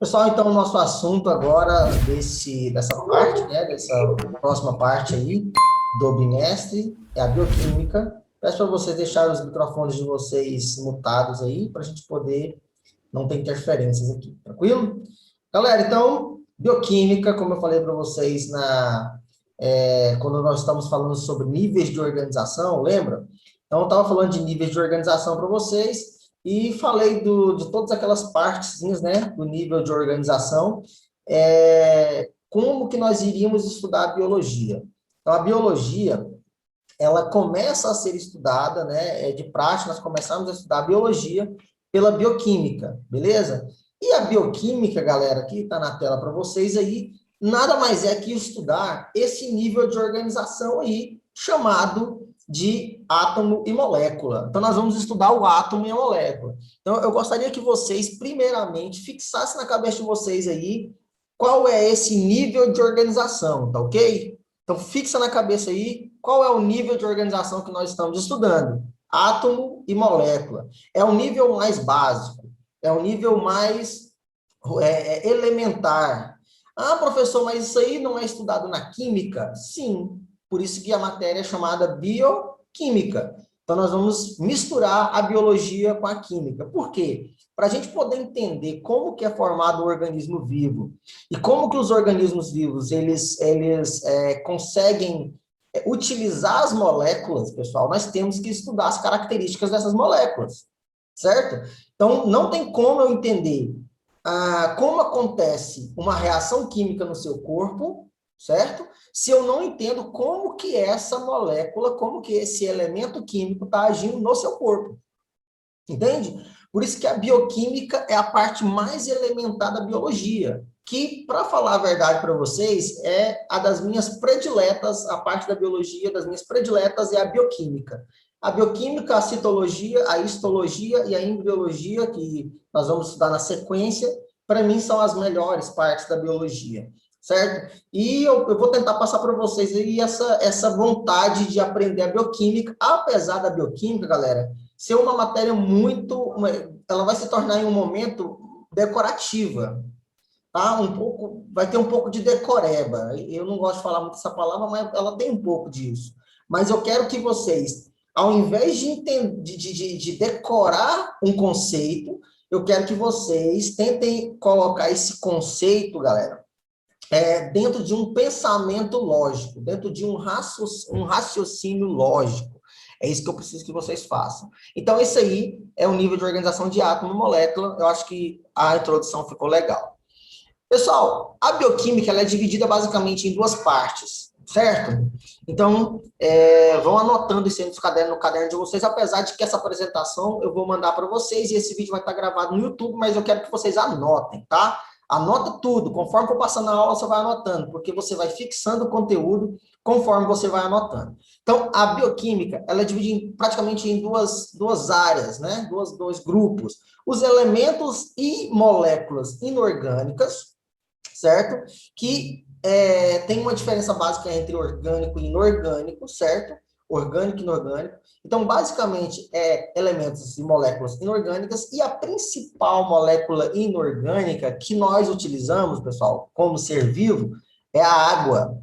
Pessoal, então o nosso assunto agora dessa parte, né, dessa próxima parte aí do bimestre é a bioquímica. Peço para vocês deixarem os microfones de vocês mutados aí, para a gente poder não ter interferências aqui, tranquilo? Galera, então, bioquímica, como eu falei para vocês quando nós estamos falando sobre níveis de organização, lembra? Então, eu estava falando de níveis de organização para vocês e falei de todas aquelas partezinhas, né, do nível de organização, como que nós iríamos estudar a biologia. Então, a biologia, ela começa a ser estudada, né, de prática, nós começamos a estudar a biologia pela bioquímica, beleza? E a bioquímica, galera, que está na tela para vocês aí, nada mais é que estudar esse nível de organização aí, chamado de átomo e molécula. Então, nós vamos estudar o átomo e a molécula. Então, eu gostaria que vocês, primeiramente, fixassem na cabeça de vocês aí qual é esse nível de organização, tá ok? Então, fixa na cabeça aí qual é o nível de organização que nós estamos estudando. Átomo e molécula. É o nível mais básico, é o nível mais elementar. Ah, professor, mas isso aí não é estudado na química? Sim, por isso que a matéria é chamada bioquímica. Então, nós vamos misturar a biologia com a química. Por quê? Para a gente poder entender como que é formado o organismo vivo e como que os organismos vivos eles conseguem utilizar as moléculas, pessoal, nós temos que estudar as características dessas moléculas, certo? Então, não tem como eu entender como acontece uma reação química no seu corpo, certo? Se eu não entendo como que essa molécula, como que esse elemento químico está agindo no seu corpo. Entende? Por isso que a bioquímica é a parte mais elementar da biologia, que, para falar a verdade para vocês, é a das minhas prediletas, a parte da biologia das minhas prediletas é a bioquímica. A bioquímica, a citologia, a histologia e a embriologia, que nós vamos estudar na sequência, para mim são as melhores partes da biologia, certo? E eu vou tentar passar para vocês aí essa vontade de aprender a bioquímica, apesar da bioquímica, galera, ser uma matéria ela vai se tornar em um momento decorativa, tá? Vai ter um pouco de decoreba. Eu não gosto de falar muito essa palavra, mas ela tem um pouco disso. Mas eu quero que vocês, ao invés de decorar um conceito, eu quero que vocês tentem colocar esse conceito, galera, dentro de um pensamento lógico, dentro de um raciocínio lógico. É isso que eu preciso que vocês façam. Então, isso aí é o nível de organização de átomo e molécula. Eu acho que a introdução ficou legal. Pessoal, a bioquímica ela é dividida basicamente em duas partes, certo? Então, vão anotando isso aí no caderno de vocês, apesar de que essa apresentação eu vou mandar para vocês e esse vídeo vai estar gravado no YouTube, mas eu quero que vocês anotem, tá? Anota tudo, conforme for passando a aula, você vai anotando, porque você vai fixando o conteúdo conforme você vai anotando. Então, a bioquímica, ela é dividida praticamente em duas áreas, né? Dois grupos. Os elementos e moléculas inorgânicas, certo? Que tem uma diferença básica entre orgânico e inorgânico, certo? Orgânico e inorgânico. Então, basicamente, elementos e moléculas inorgânicas, e a principal molécula inorgânica que nós utilizamos, pessoal, como ser vivo, é a água.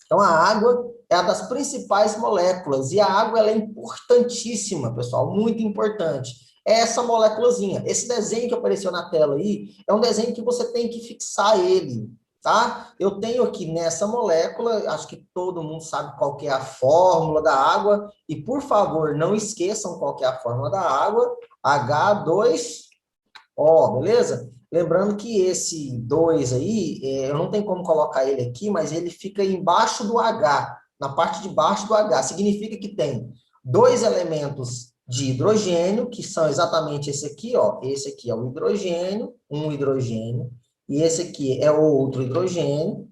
Então, a água é uma das principais moléculas, e a água ela é importantíssima, pessoal, muito importante. É essa moléculazinha. Esse desenho que apareceu na tela aí, é um desenho que você tem que fixar ele, tá? Eu tenho aqui nessa molécula, acho que todo mundo sabe qual que é a fórmula da água, e por favor, não esqueçam qual que é a fórmula da água, H2O, beleza? Lembrando que esse 2 aí, eu não tenho como colocar ele aqui, mas ele fica embaixo do H, na parte de baixo do H. Significa que tem dois elementos de hidrogênio, que são exatamente esse aqui, ó. Esse aqui é o hidrogênio, um hidrogênio, e esse aqui é o outro hidrogênio,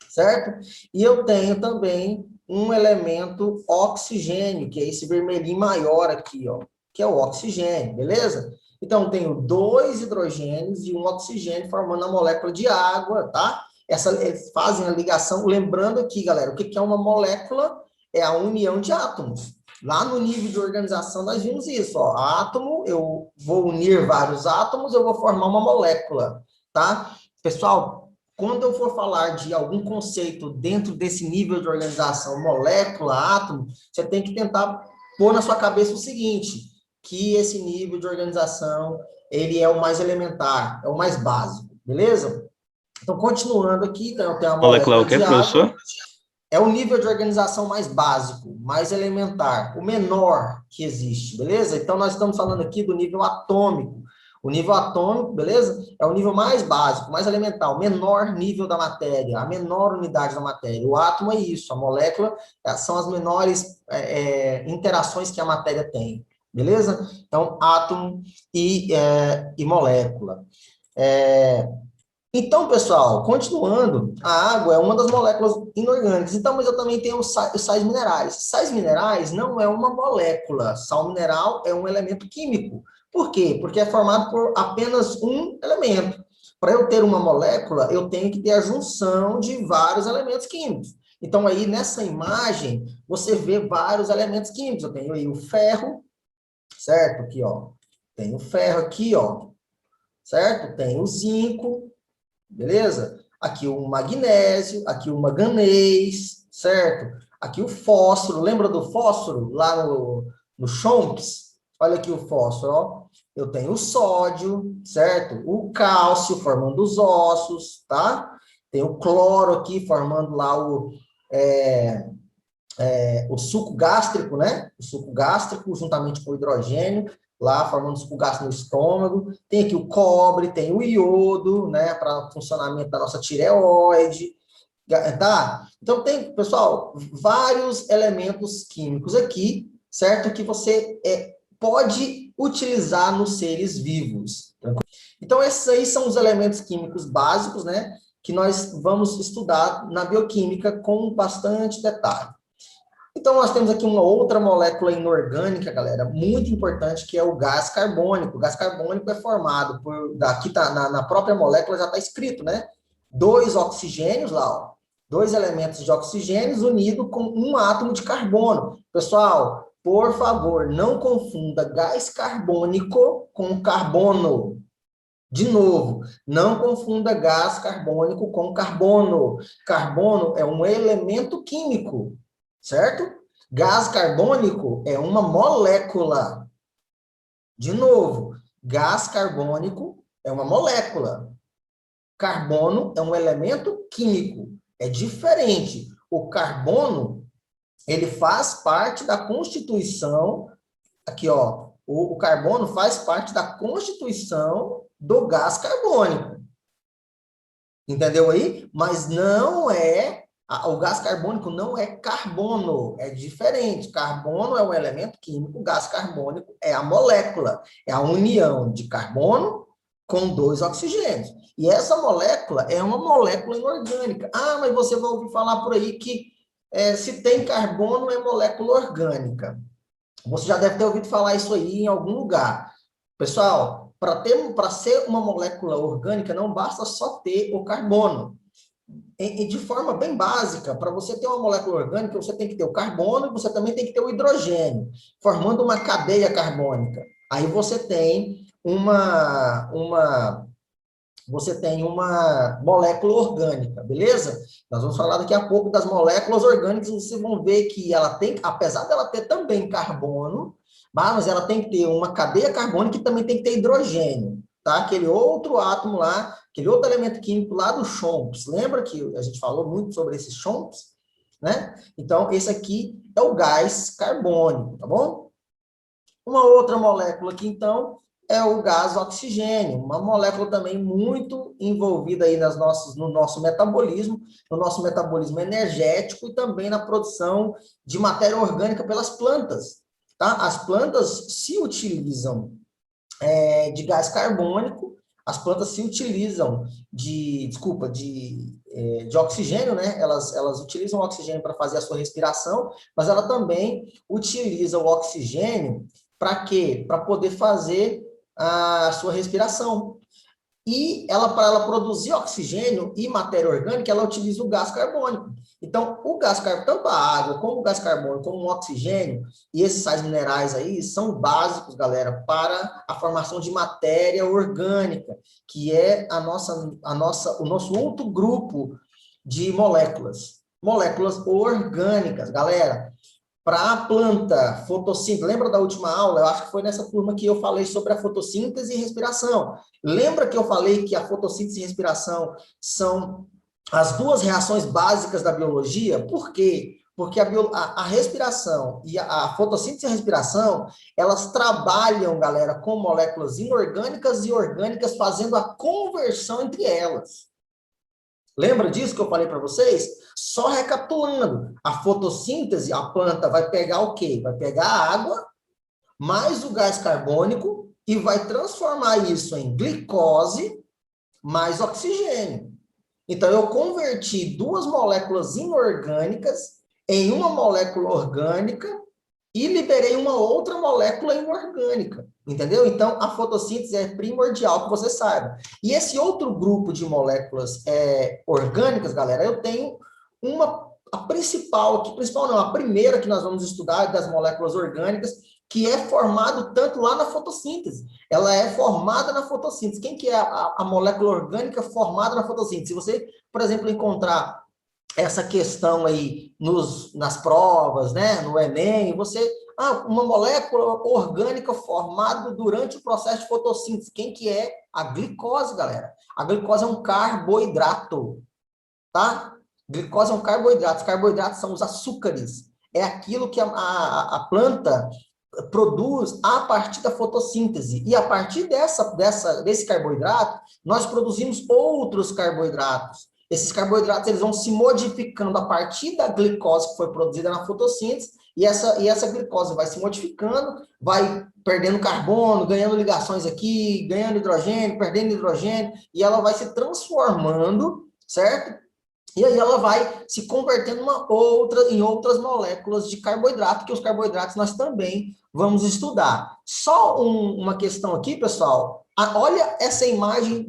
certo? E eu tenho também um elemento oxigênio, que é esse vermelhinho maior aqui, ó, que é o oxigênio, beleza? Então, tenho dois hidrogênios e um oxigênio formando a molécula de água, tá? Eles fazem a ligação, lembrando aqui, galera, o que é uma molécula? É a união de átomos. Lá no nível de organização, nós vimos isso, ó. Átomo, eu vou unir vários átomos, eu vou formar uma molécula. tá? Pessoal, quando eu for falar de algum conceito dentro desse nível de organização, molécula, átomo, você tem que tentar pôr na sua cabeça o seguinte, que esse nível de organização, ele é o mais elementar, é o mais básico, beleza? Então, continuando aqui, então, eu tenho a Molecular é molécula o quê, de água, professor? é o nível de organização mais básico, mais elementar, o menor que existe, beleza? Então, nós estamos falando aqui do nível atômico. O nível atômico, beleza? É o nível mais básico, mais elementar, o menor nível da matéria, a menor unidade da matéria. O átomo é isso, a molécula são as menores interações que a matéria tem, beleza? Então, átomo e molécula. É, então, pessoal, continuando, a água é uma das moléculas inorgânicas. Então, mas eu também tenho os sais minerais. Sais minerais não é uma molécula. Sal mineral é um elemento químico. Por quê? Porque é formado por apenas um elemento. Para eu ter uma molécula, eu tenho que ter a junção de vários elementos químicos. Então, aí, nessa imagem, você vê vários elementos químicos. Eu tenho aí o ferro, certo? Aqui, ó. Tem o ferro aqui, ó. Certo? Tem o zinco, beleza? Aqui o magnésio, aqui o manganês, certo? Aqui o fósforo, lembra do fósforo lá no Chomps? Olha aqui o fósforo, ó. Eu tenho o sódio, certo? O cálcio formando os ossos, tá? Tem o cloro aqui formando lá é, o suco gástrico, né? O suco gástrico juntamente com o hidrogênio, lá formando suco gástrico no estômago. Tem aqui o cobre, tem o iodo, né? Para funcionamento da nossa tireoide, tá? Então tem, pessoal, vários elementos químicos aqui, certo? Que você pode utilizar nos seres vivos. Então esses aí são os elementos químicos básicos, né? Que nós vamos estudar na bioquímica com bastante detalhe. Então, nós temos aqui uma outra molécula inorgânica, galera, muito importante, que é o gás carbônico. O gás carbônico é formado por, aqui tá, na própria molécula já está escrito, né? Dois oxigênios lá, ó. Dois elementos de oxigênios unidos com um átomo de carbono. Pessoal, por favor, não confunda gás carbônico com carbono. De novo, não confunda gás carbônico com carbono. Carbono é um elemento químico, certo? Gás carbônico é uma molécula. De novo, gás carbônico é uma molécula. Carbono é um elemento químico. É diferente. O carbono, ele faz parte da constituição. Aqui, ó, o carbono faz parte da constituição do gás carbônico. Entendeu aí? Mas não é. O gás carbônico não é carbono, é diferente. Carbono é um elemento químico, o gás carbônico é a molécula, é a união de carbono com dois oxigênios. E essa molécula é uma molécula inorgânica. Ah, mas você vai ouvir falar por aí que se tem carbono é molécula orgânica. Você já deve ter ouvido falar isso aí em algum lugar. Pessoal, para ser uma molécula orgânica, não basta só ter o carbono. E de forma bem básica, para você ter uma molécula orgânica, você tem que ter o carbono e você também tem que ter o hidrogênio, formando uma cadeia carbônica. Aí você tem uma molécula orgânica, beleza? Nós vamos falar daqui a pouco das moléculas orgânicas, vocês vão ver que ela tem, apesar dela ter também carbono, mas ela tem que ter uma cadeia carbônica e também tem que ter hidrogênio, tá? Aquele outro átomo lá, aquele outro elemento químico lá do Chomps. Lembra que a gente falou muito sobre esses Chomps, né? Então, esse aqui é o gás carbônico, tá bom? Uma outra molécula aqui, então, é o gás oxigênio, uma molécula também muito envolvida aí no nosso metabolismo energético e também na produção de matéria orgânica pelas plantas. Tá? As plantas se utilizam de gás carbônico, as plantas se utilizam de oxigênio, né? Elas utilizam o oxigênio para fazer a sua respiração, mas ela também utiliza o oxigênio para quê? Para poder fazer a sua respiração. E ela, para ela produzir oxigênio e matéria orgânica, ela utiliza o gás carbônico. Então, o gás carbônico, tanto a água, como o gás carbônico, como o oxigênio, e esses sais minerais aí, são básicos, galera, para a formação de matéria orgânica, que é o nosso outro grupo de moléculas. Moléculas orgânicas, galera. Para a planta, fotossíntese, lembra da última aula? Eu acho que foi nessa turma que eu falei sobre a fotossíntese e respiração. Lembra que eu falei que a fotossíntese e respiração são as duas reações básicas da biologia? Por quê? Porque a respiração e a fotossíntese e a respiração, elas trabalham, galera, com moléculas inorgânicas e orgânicas, fazendo a conversão entre elas. Lembra disso que eu falei para vocês? Só recapitulando, a fotossíntese, a planta vai pegar o quê? Vai pegar a água, mais o gás carbônico, e vai transformar isso em glicose, mais oxigênio. Então, eu converti duas moléculas inorgânicas em uma molécula orgânica e liberei uma outra molécula inorgânica, entendeu? Então, a fotossíntese é primordial que você saiba. E esse outro grupo de moléculas orgânicas, galera, eu tenho a principal, a primeira que nós vamos estudar das moléculas orgânicas, que é formado tanto lá na fotossíntese. Ela é formada na fotossíntese. Quem que é a molécula orgânica formada na fotossíntese? Se você, por exemplo, encontrar essa questão aí nas provas, né, no Enem, uma molécula orgânica formada durante o processo de fotossíntese. Quem que é? A glicose, galera. A glicose é um carboidrato, tá? Glicose é um carboidrato. Os carboidratos são os açúcares. É aquilo que a planta produz a partir da fotossíntese. E a partir desse carboidrato, nós produzimos outros carboidratos. Esses carboidratos eles vão se modificando a partir da glicose que foi produzida na fotossíntese, e essa glicose vai se modificando, vai perdendo carbono, ganhando ligações aqui, ganhando hidrogênio, perdendo hidrogênio, e ela vai se transformando, certo? E aí ela vai se convertendo em outras moléculas de carboidrato, que os carboidratos nós também vamos estudar. Só uma questão aqui, pessoal. Olha essa imagem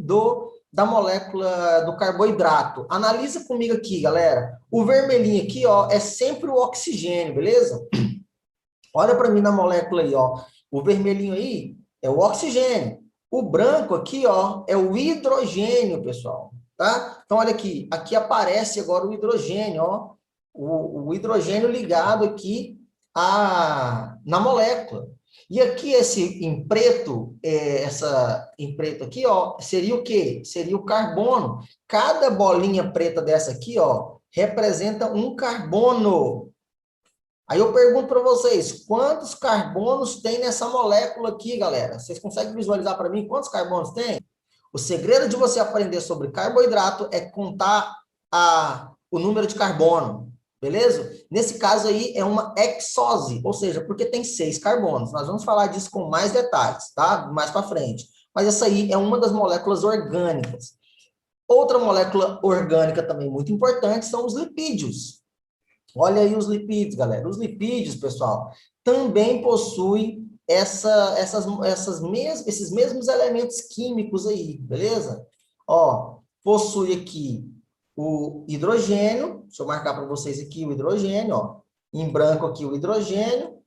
da molécula do carboidrato. Analisa comigo aqui, galera. O vermelhinho aqui, ó, é sempre o oxigênio, beleza? Olha para mim na molécula aí, ó. O vermelhinho aí é o oxigênio. O branco aqui, ó, é o hidrogênio, pessoal. Tá? Então, olha aqui. Aqui aparece agora o hidrogênio, ó. O hidrogênio ligado aqui na molécula. E aqui, esse em preto, essa em preto aqui, ó, seria o quê? Seria o carbono. Cada bolinha preta dessa aqui, ó, representa um carbono. Aí eu pergunto para vocês, quantos carbonos tem nessa molécula aqui, galera? Vocês conseguem visualizar para mim quantos carbonos tem? O segredo de você aprender sobre carboidrato é contar o número de carbono, beleza? Nesse caso aí é uma hexose, ou seja, porque tem 6 carbonos. Nós vamos falar disso com mais detalhes, tá? Mais para frente. Mas essa aí é uma das moléculas orgânicas. Outra molécula orgânica também muito importante são os lipídios. Olha aí os lipídios, galera. Os lipídios, pessoal, também possuem esses mesmos elementos químicos aí, beleza? Ó, possui aqui o hidrogênio, deixa eu marcar para vocês aqui o hidrogênio, ó. Em branco aqui o hidrogênio,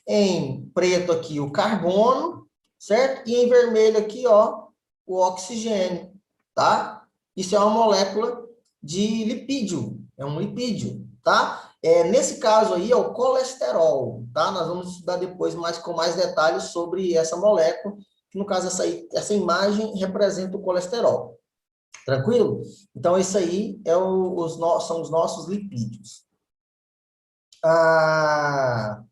em preto aqui o carbono, certo? E em vermelho aqui, ó, o oxigênio, tá? Isso é uma molécula de lipídio, é um lipídio, tá? Nesse caso aí é o colesterol, tá? Nós vamos estudar depois com mais detalhes sobre essa molécula, que no caso essa imagem representa o colesterol. Tranquilo? Então, isso aí são os nossos lipídios. Deixa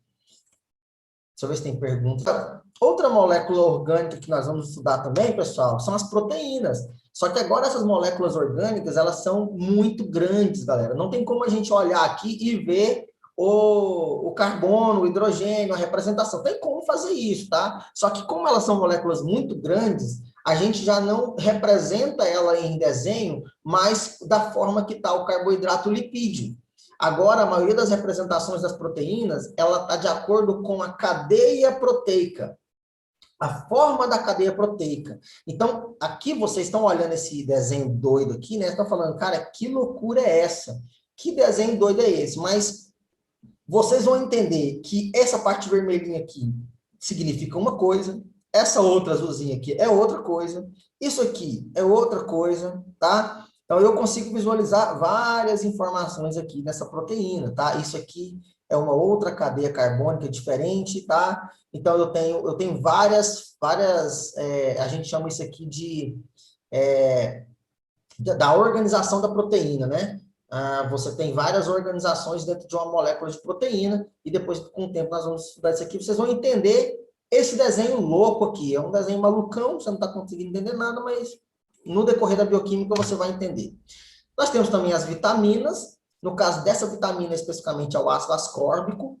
eu ver se tem pergunta. Outra molécula orgânica que nós vamos estudar também, pessoal, são as proteínas. Só que agora essas moléculas orgânicas, elas são muito grandes, galera. Não tem como a gente olhar aqui e ver o carbono, o hidrogênio, a representação. Tem como fazer isso, tá? Só que como elas são moléculas muito grandes, a gente já não representa ela em desenho, mas da forma que está o carboidrato lipídio. Agora, a maioria das representações das proteínas, ela está de acordo com a cadeia proteica. A forma da cadeia proteica. Então, aqui vocês estão olhando esse desenho doido aqui, né? Estão falando, cara, que loucura é essa? Que desenho doido é esse? Mas vocês vão entender que essa parte vermelhinha aqui significa uma coisa, essa outra azulzinha aqui é outra coisa, isso aqui é outra coisa, tá? Então, eu consigo visualizar várias informações aqui nessa proteína, tá? Isso aqui é uma outra cadeia carbônica diferente, tá? Então, eu tenho a gente chama isso aqui é, da organização da proteína, né? Você tem várias organizações dentro de uma molécula de proteína, e depois, com o tempo, nós vamos estudar isso aqui, vocês vão entender esse desenho louco aqui. É um desenho malucão, você não está conseguindo entender nada, mas no decorrer da bioquímica você vai entender. Nós temos também as vitaminas. No caso dessa vitamina, especificamente, é o ácido ascórbico,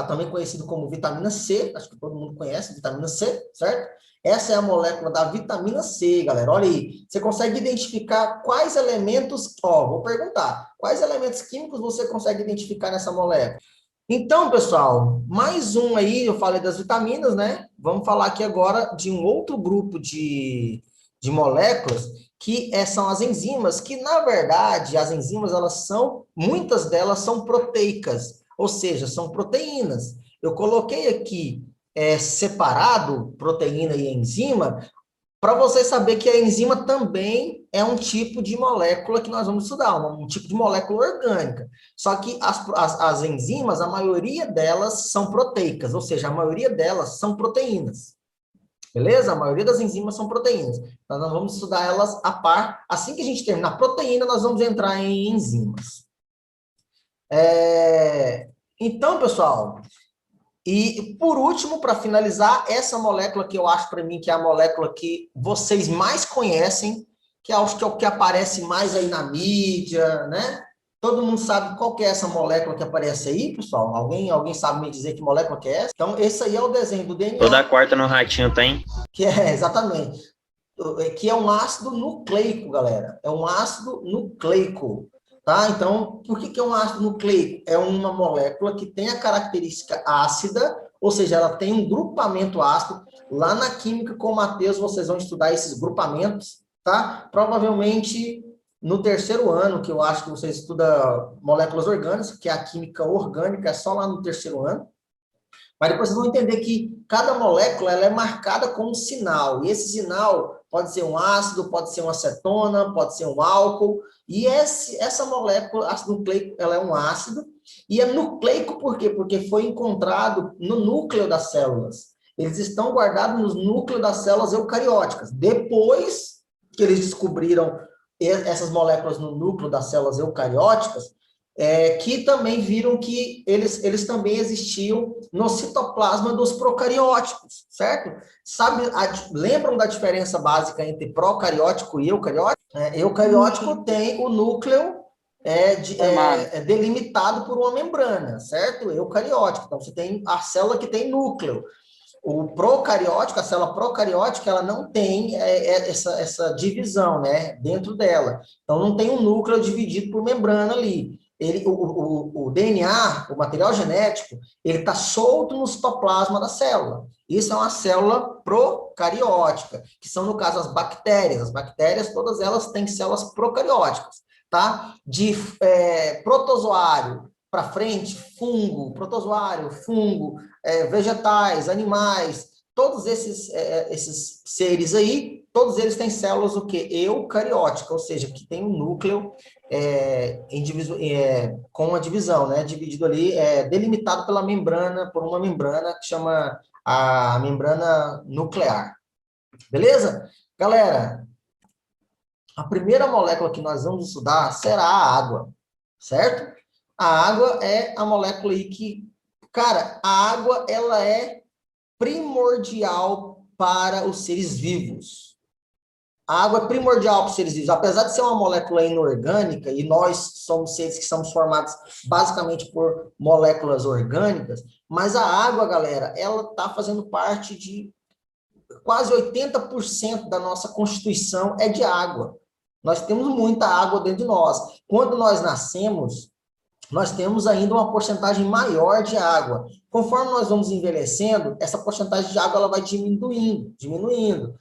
também conhecido como vitamina C, acho que todo mundo conhece, vitamina C, certo? Essa é a molécula da vitamina C, galera. Olha aí, você consegue identificar quais elementos, vou perguntar, quais elementos químicos você consegue identificar nessa molécula? Então, pessoal, mais um aí, eu falei das vitaminas, né? Vamos falar aqui agora de um outro grupo de moléculas, que são as enzimas, que, na verdade, as enzimas, muitas delas são proteicas, ou seja, são proteínas. Eu coloquei aqui separado proteína e enzima, para você saber que a enzima também é um tipo de molécula que nós vamos estudar, um tipo de molécula orgânica. Só que as enzimas, a maioria delas são proteicas, ou seja, a maioria delas são proteínas. Beleza? A maioria das enzimas são proteínas. Então, nós vamos estudar elas a par. Assim que a gente terminar a proteína, nós vamos entrar em enzimas. Então, pessoal, e por último, para finalizar, essa molécula que eu acho para mim que é a molécula que vocês mais conhecem, que acho que é o que aparece mais aí na mídia, né? Todo mundo sabe qual que é essa molécula que aparece aí, pessoal? Alguém sabe me dizer que molécula que é essa? Então, esse aí é o desenho do DNA. Toda quarta no Ratinho tem. Que exatamente, que é um ácido nucleico, galera. É um ácido nucleico, tá? Então, por que é um ácido nucleico? É uma molécula que tem a característica ácida, ou seja, ela tem um grupamento ácido. Lá na química com o Matheus, vocês vão estudar esses grupamentos, tá? Provavelmente no terceiro ano, que eu acho que você estuda moléculas orgânicas, que é a química orgânica, é só lá no terceiro ano. Mas depois vocês vão entender que cada molécula ela é marcada com um sinal. E esse sinal pode ser um ácido, pode ser uma acetona, pode ser um álcool. E essa molécula, ácido nucleico, ela é um ácido. E é nucleico por quê? Porque foi encontrado no núcleo das células. Eles estão guardados no núcleo das células eucarióticas. Depois que eles descobriram essas moléculas no núcleo das células eucarióticas, que também viram que eles também existiam no citoplasma dos procarióticos, certo? Lembram da diferença básica entre procariótico e eucariótico? Eucariótico tem o núcleo delimitado por uma membrana, certo? Eucariótico. Então, você tem a célula que tem núcleo. O procariótico, a célula procariótica, ela não tem essa divisão, né, dentro dela. Então, não tem um núcleo dividido por membrana ali. O DNA, o material genético, ele está solto no citoplasma da célula. Isso é uma célula procariótica, que são, no caso, as bactérias. As bactérias, todas elas têm células procarióticas, tá? De protozoário para frente, fungo, protozoário, fungo, vegetais, animais, todos esses seres aí, todos eles têm células o quê? Eucarióticas, ou seja, que tem um núcleo com uma divisão, né? Dividido ali, delimitado pela membrana, por uma membrana que chama a membrana nuclear. Beleza? Galera, a primeira molécula que nós vamos estudar será a água, certo? A água é a molécula aí que, cara, a água, ela é primordial para os seres vivos. A água é primordial para os seres vivos, apesar de ser uma molécula inorgânica, e nós somos seres que somos formados basicamente por moléculas orgânicas, mas a água, galera, ela está fazendo parte de quase 80% da nossa constituição é de água. Nós temos muita água dentro de nós. Quando nós nascemos, nós temos ainda uma porcentagem maior de água. Conforme nós vamos envelhecendo, essa porcentagem de água ela vai diminuindo, diminuindo.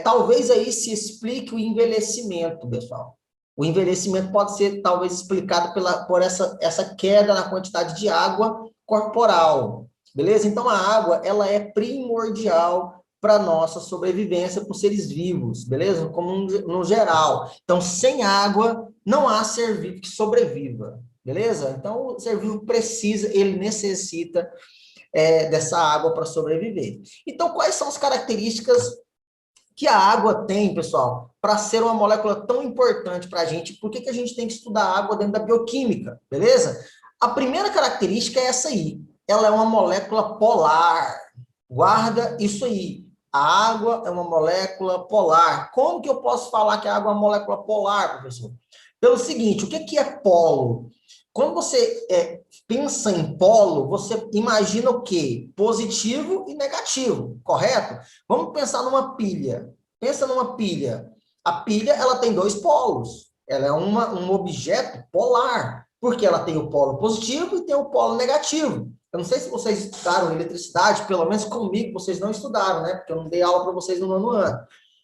Talvez aí se explique o envelhecimento, pessoal. O envelhecimento pode ser, talvez, explicado por essa queda na quantidade de água corporal, beleza? Então, a água, ela é primordial para a nossa sobrevivência por seres vivos, beleza? Como no geral. Então, sem água, não há ser vivo que sobreviva, beleza? Então, o ser vivo precisa, ele necessita dessa água para sobreviver. Então, quais são as características que a água tem, pessoal, para ser uma molécula tão importante para a gente? Por que a gente tem que estudar a água dentro da bioquímica, beleza? A primeira característica é essa aí. Ela é uma molécula polar. Guarda isso aí. A água é uma molécula polar. Como que eu posso falar que a água é uma molécula polar, professor? Pelo seguinte, o que é polo? Quando você pensa em polo, você imagina o quê? Positivo e negativo, correto? Vamos pensar numa pilha. Pensa numa pilha. A pilha, ela tem dois polos. Ela é um objeto polar, porque ela tem o polo positivo e tem o polo negativo. Eu não sei se vocês estudaram eletricidade, pelo menos comigo vocês não estudaram, né? Porque eu não dei aula para vocês no nono ano.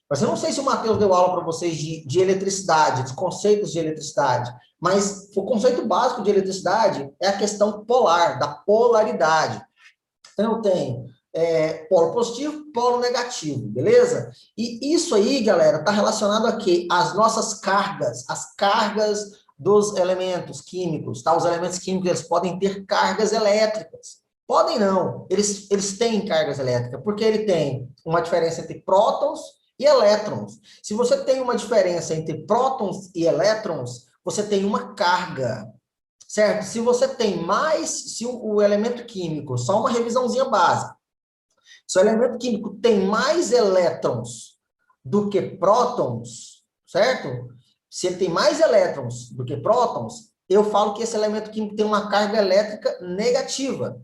Mas eu não sei se o Matheus deu aula para vocês de eletricidade, dos conceitos de eletricidade. Mas o conceito básico de eletricidade é a questão polar, da polaridade. Então, eu tenho polo positivo, polo negativo, beleza? E isso aí, galera, está relacionado a quê? As nossas cargas, as cargas dos elementos químicos, tá? Os elementos químicos, eles podem ter cargas elétricas. Podem não, eles têm cargas elétricas, porque ele tem uma diferença entre prótons e elétrons. Se você tem uma diferença entre prótons e elétrons, você tem uma carga, certo? Se você tem mais, se o elemento químico, só uma revisãozinha básica, se o elemento químico tem mais elétrons do que prótons, certo? Se ele tem mais elétrons do que prótons, eu falo que esse elemento químico tem uma carga elétrica negativa.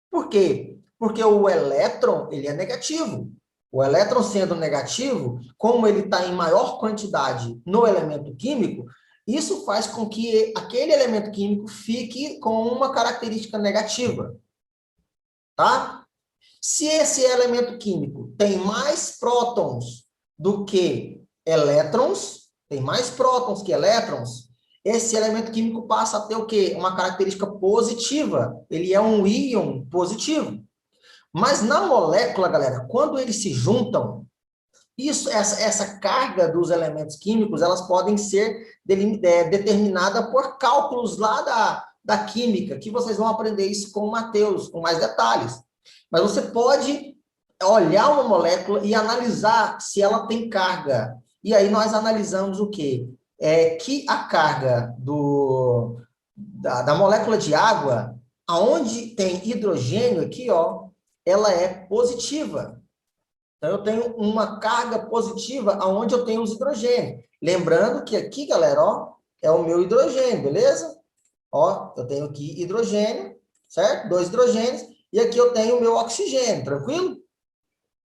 Por quê? Porque o elétron, ele é negativo. O elétron sendo negativo, como ele está em maior quantidade no elemento químico, isso faz com que aquele elemento químico fique com uma característica negativa, tá? Se esse elemento químico tem mais prótons do que elétrons, tem mais prótons que elétrons, esse elemento químico passa a ter o quê? Uma característica positiva. Ele é um íon positivo. Mas na molécula, galera, quando eles se juntam, essa carga dos elementos químicos, elas podem ser determinadas por cálculos lá da química, que vocês vão aprender isso com o Matheus, com mais detalhes. Mas você pode olhar uma molécula e analisar se ela tem carga. E aí nós analisamos o quê? Que a carga da molécula de água, aonde tem hidrogênio aqui, ó, ela é positiva. Então, eu tenho uma carga positiva aonde eu tenho os hidrogênios. Lembrando que aqui, galera, ó, é o meu hidrogênio, beleza? Ó, eu tenho aqui hidrogênio, certo? Dois hidrogênios. E aqui eu tenho o meu oxigênio, tranquilo?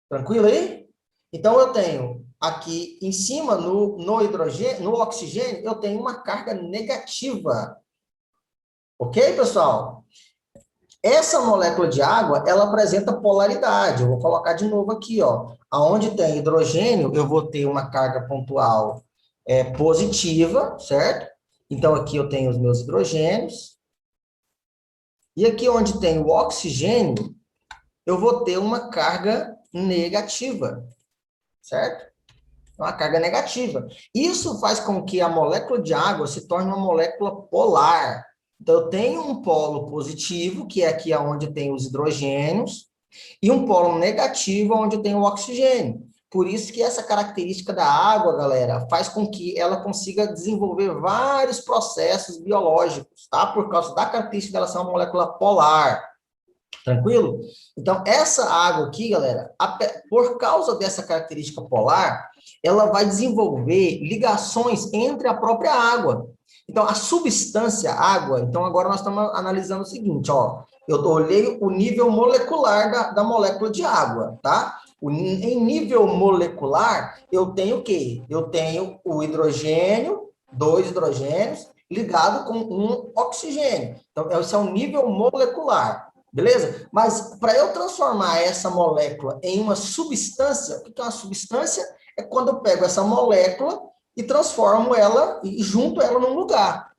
Tranquilo aí? Então, eu tenho aqui em cima, no hidrogênio, no oxigênio, eu tenho uma carga negativa. Ok, pessoal? Essa molécula de água, ela apresenta polaridade. Eu vou colocar de novo aqui, ó. Aonde tem hidrogênio, eu vou ter uma carga pontual positiva, certo? Então, aqui eu tenho os meus hidrogênios. E aqui onde tem o oxigênio, eu vou ter uma carga negativa, certo? Uma carga negativa. Isso faz com que a molécula de água se torne uma molécula polar. Então, eu tenho um polo positivo, que é aqui onde tem os hidrogênios, e um polo negativo, onde tem o oxigênio. Por isso que essa característica da água, galera, faz com que ela consiga desenvolver vários processos biológicos, tá? Por causa da característica dela ser uma molécula polar. Tranquilo? Então, essa água aqui, galera, por causa dessa característica polar, ela vai desenvolver ligações entre a própria água. Então, a substância água, então agora nós estamos analisando o seguinte, ó, eu olhei o nível molecular da molécula de água, tá? Em nível molecular, eu tenho o quê? Eu tenho o hidrogênio, dois hidrogênios, ligado com um oxigênio. Então, esse é o nível molecular, beleza? Mas para eu transformar essa molécula em uma substância, o que é uma substância? É quando eu pego essa molécula e transformo ela e junto ela num lugar.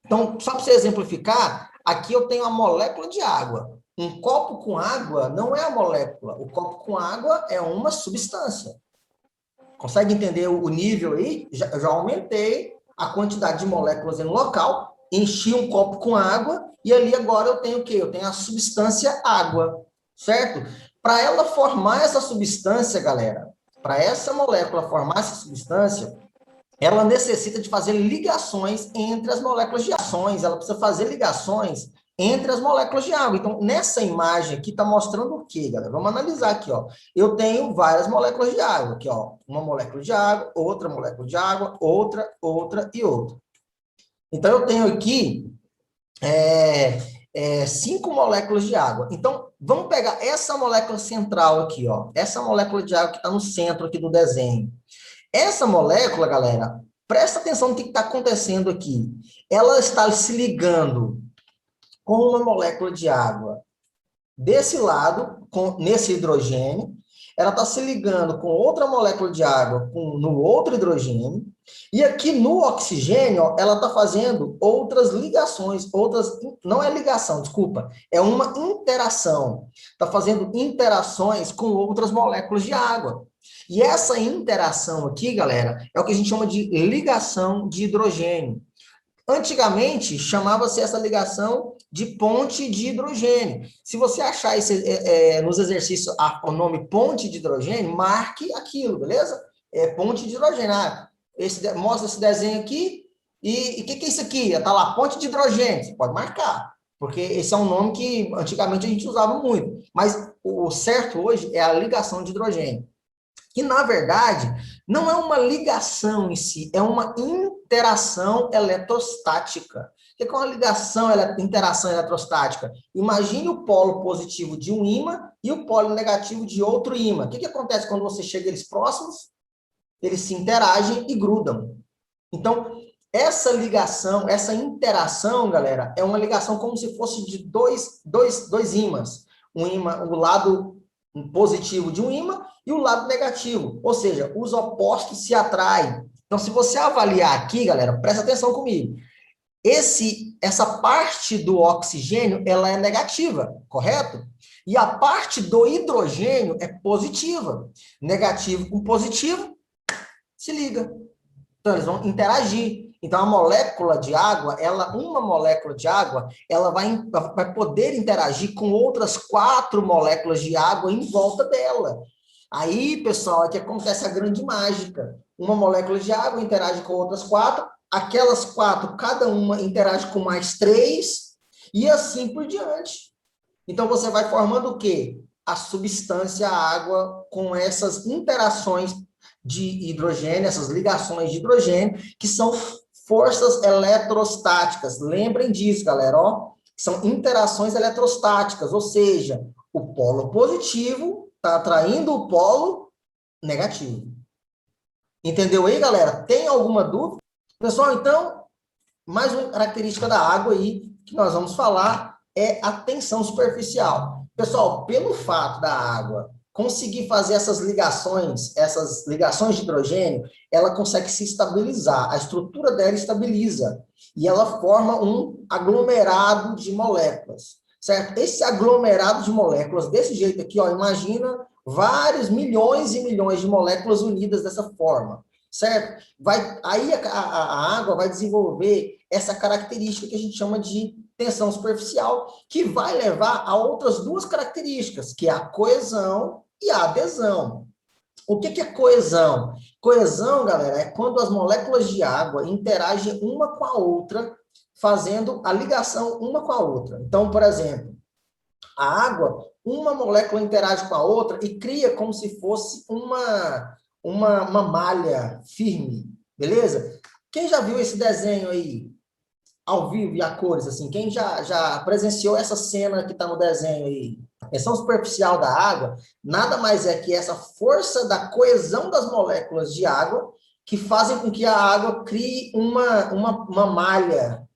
Então, só para você exemplificar, aqui eu tenho a molécula de água. Um copo com água não é a molécula. O copo com água é uma substância. Consegue entender o nível aí? Já aumentei a quantidade de moléculas no local, enchi um copo com água, e ali agora eu tenho o quê? Eu tenho a substância água, certo? Para ela formar essa substância, galera, para essa molécula formar essa substância, ela necessita de fazer ligações entre as moléculas de ações, ela precisa fazer ligações entre as moléculas de água. Então, nessa imagem aqui, está mostrando o quê, galera? Vamos analisar aqui, ó. Eu tenho várias moléculas de água, aqui, ó. Uma molécula de água, outra molécula de água, outra e outra. Então, eu tenho aqui 5 moléculas de água. Então, vamos pegar essa molécula central aqui, ó. Essa molécula de água que está no centro aqui do desenho. Essa molécula, galera, presta atenção no que está acontecendo aqui. Ela está se ligando com uma molécula de água desse lado, nesse hidrogênio. Ela está se ligando com outra molécula de água no outro hidrogênio. E aqui no oxigênio, ó, ela está fazendo outras ligações, não é ligação, desculpa, é uma interação. Está fazendo interações com outras moléculas de água. E essa interação aqui, galera, é o que a gente chama de ligação de hidrogênio. Antigamente, chamava-se essa ligação de ponte de hidrogênio. Se você achar nos exercícios o nome ponte de hidrogênio, marque aquilo, beleza? Ponte de hidrogênio. Mostra esse desenho aqui, e o que é isso aqui? Está lá, ponte de hidrogênio. Você pode marcar, porque esse é um nome que antigamente a gente usava muito. Mas o certo hoje é a ligação de hidrogênio. Que, na verdade, não é uma ligação em si, é uma interação eletrostática. O que é uma interação eletrostática? Imagine o polo positivo de um ímã e o polo negativo de outro ímã. O que acontece quando você chega eles próximos? Eles se interagem e grudam. Então, essa ligação, essa interação, galera, é uma ligação como se fosse de dois ímãs. Um ímã, o lado positivo de um ímã e o lado negativo, ou seja, os opostos se atraem. Então, se você avaliar aqui, galera, presta atenção comigo. Essa parte do oxigênio, ela é negativa, correto? E a parte do hidrogênio é positiva. Negativo com positivo, se liga. Então, eles vão interagir. Então, a molécula de água, uma molécula de água, ela vai poder interagir com outras 4 moléculas de água em volta dela. Aí, pessoal, é que acontece a grande mágica. Uma molécula de água interage com outras 4, aquelas 4, cada uma interage com mais 3, e assim por diante. Então, você vai formando o quê? A substância água com essas interações de hidrogênio, essas ligações de hidrogênio, que são forças eletrostáticas. Lembrem disso, galera, ó. São interações eletrostáticas, ou seja, o polo positivo está atraindo o polo negativo. Entendeu aí, galera? Tem alguma dúvida? Pessoal, então, mais uma característica da água aí que nós vamos falar é a tensão superficial. Pessoal, pelo fato da água conseguir fazer essas ligações de hidrogênio, ela consegue se estabilizar, a estrutura dela estabiliza, e ela forma um aglomerado de moléculas, certo? Esse aglomerado de moléculas, desse jeito aqui, ó, imagina vários milhões e milhões de moléculas unidas dessa forma, certo? Aí a água vai desenvolver essa característica que a gente chama de tensão superficial, que vai levar a outras 2 características, que é a coesão e a adesão. O que é coesão? Coesão, galera, é quando as moléculas de água interagem uma com a outra, fazendo a ligação uma com a outra. Então, por exemplo, a água, uma molécula interage com a outra e cria como se fosse uma malha firme, beleza? Quem já viu esse desenho aí? Ao vivo e a cores, assim, quem já presenciou essa cena que está no desenho aí? A tensão superficial da água nada mais é que essa força da coesão das moléculas de água que fazem com que a água crie uma malha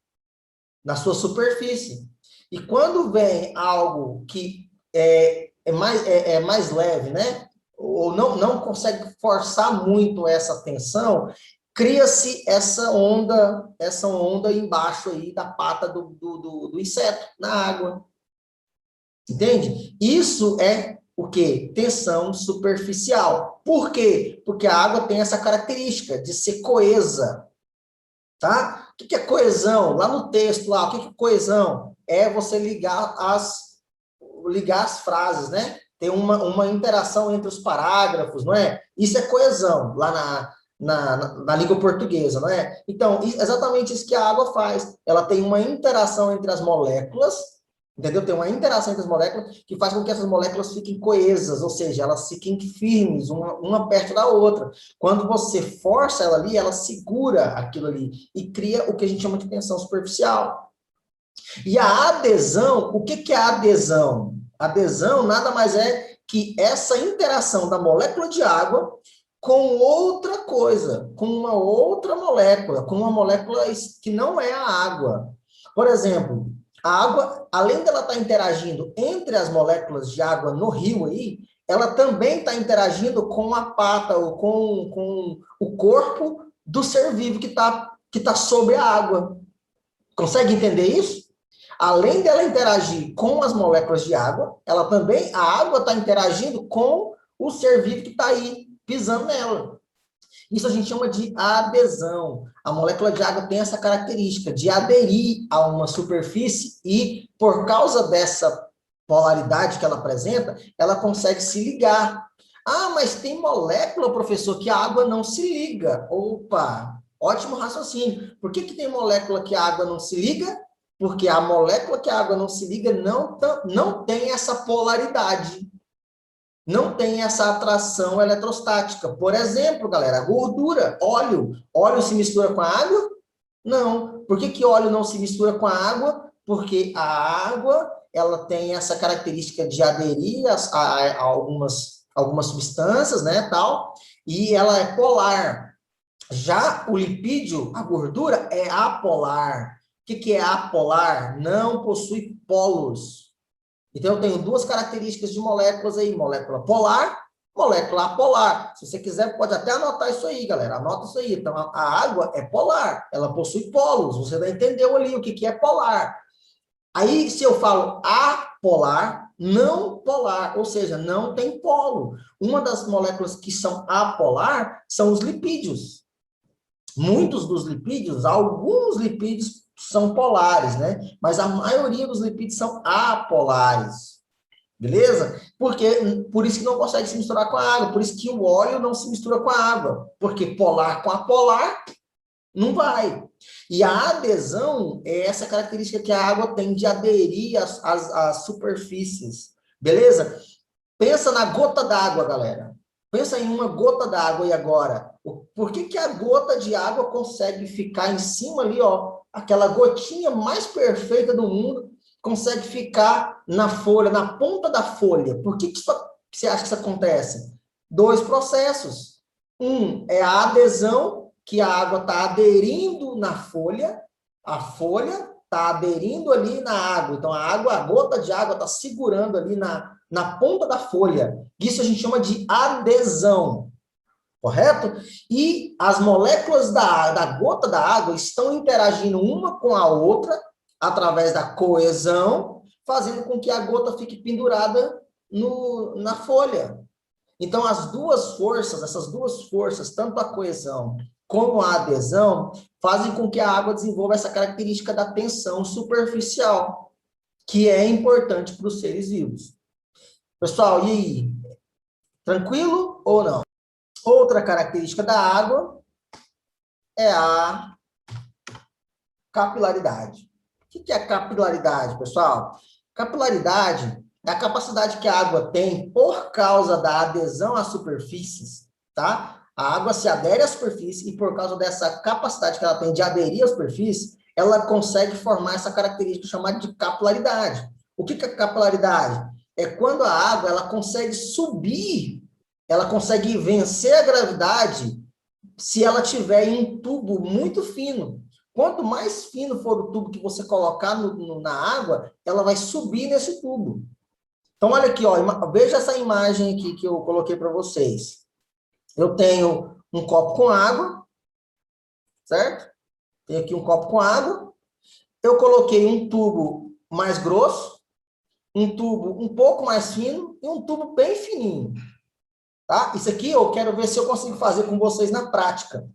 na sua superfície. E quando vem algo que é mais leve, né? Ou não consegue forçar muito essa tensão, cria-se essa onda embaixo aí da pata do inseto, na água. Entende? Isso é o quê? Tensão superficial. Por quê? Porque a água tem essa característica de ser coesa, tá? O que é coesão? Lá no texto, lá, o que é coesão? É você ligar as frases, né? Tem uma interação entre os parágrafos, não é? Isso é coesão, lá na língua portuguesa, não é? Então, exatamente isso que a água faz. Ela tem uma interação entre as moléculas, entendeu? Tem uma interação entre as moléculas que faz com que essas moléculas fiquem coesas, ou seja, elas fiquem firmes, uma perto da outra. Quando você força ela ali, ela segura aquilo ali e cria o que a gente chama de tensão superficial. E a adesão, o que é a adesão? Adesão nada mais é que essa interação da molécula de água com outra coisa, com uma outra molécula, com uma molécula que não é a água. Por exemplo, a água, além dela estar interagindo entre as moléculas de água no rio aí, ela também está interagindo com a pata ou com o corpo do ser vivo que tá sobre a água. Consegue entender isso? Além dela interagir com as moléculas de água, a água está interagindo com o ser vivo que está aí pisando nela. Isso a gente chama de adesão. A molécula de água tem essa característica de aderir a uma superfície e, por causa dessa polaridade que ela apresenta, ela consegue se ligar. Ah, mas tem molécula, professor, que a água não se liga. Opa, ótimo raciocínio. Por que tem molécula que a água não se liga? Porque a molécula que a água não se liga não tem essa polaridade. Não tem essa atração eletrostática. Por exemplo, galera, a gordura, óleo. Óleo se mistura com a água? Não. Por que óleo não se mistura com a água? Porque a água, ela tem essa característica de aderir a algumas substâncias, né, tal, e ela é polar. Já o lipídio, a gordura, é apolar. O que é apolar? Não possui polos. Então, eu tenho duas características de moléculas aí, molécula polar, molécula apolar. Se você quiser, pode até anotar isso aí, galera. Anota isso aí. Então, a água é polar, ela possui polos. Você já entendeu ali o que é polar. Aí, se eu falo apolar, não polar, ou seja, não tem polo. Uma das moléculas que são apolar são os lipídios. Muitos dos lipídios, alguns lipídios são polares, né? Mas a maioria dos lipídios são apolares. Beleza? Por isso que não consegue se misturar com a água, por isso que o óleo não se mistura com a água, porque polar com apolar não vai. E a adesão é essa característica que a água tem de aderir às superfícies. Beleza? Pensa na gota d'água, galera. Pensa em uma gota d'água e agora. Por que a gota de água consegue ficar em cima ali, ó, aquela gotinha mais perfeita do mundo, consegue ficar na folha, na ponta da folha? Por que você acha que isso acontece? Dois processos. Um é a adesão, que a água está aderindo na folha, a folha está aderindo ali na água. Então, a gota de água está segurando ali na ponta da folha. Isso a gente chama de adesão, correto? E as moléculas da gota da água estão interagindo uma com a outra através da coesão, fazendo com que a gota fique pendurada na folha. Então, essas duas forças, tanto a coesão como a adesão, fazem com que a água desenvolva essa característica da tensão superficial, que é importante para os seres vivos. Pessoal, e aí? Tranquilo ou não? Outra característica da água é a capilaridade. O que é a capilaridade, pessoal? Capilaridade é a capacidade que a água tem por causa da adesão às superfícies, tá? A água se adere à superfície e por causa dessa capacidade que ela tem de aderir à superfície, ela consegue formar essa característica chamada de capilaridade. O que é capilaridade? É quando a água ela consegue subir, ela consegue vencer a gravidade se ela tiver em um tubo muito fino. Quanto mais fino for o tubo que você colocar na água, ela vai subir nesse tubo. Então, olha aqui, ó, veja essa imagem aqui que eu coloquei para vocês. Eu tenho um copo com água, certo? Tenho aqui um copo com água. Eu coloquei um tubo mais grosso, um tubo um pouco mais fino e um tubo bem fininho. Tá? Isso aqui eu quero ver se eu consigo fazer com vocês na prática,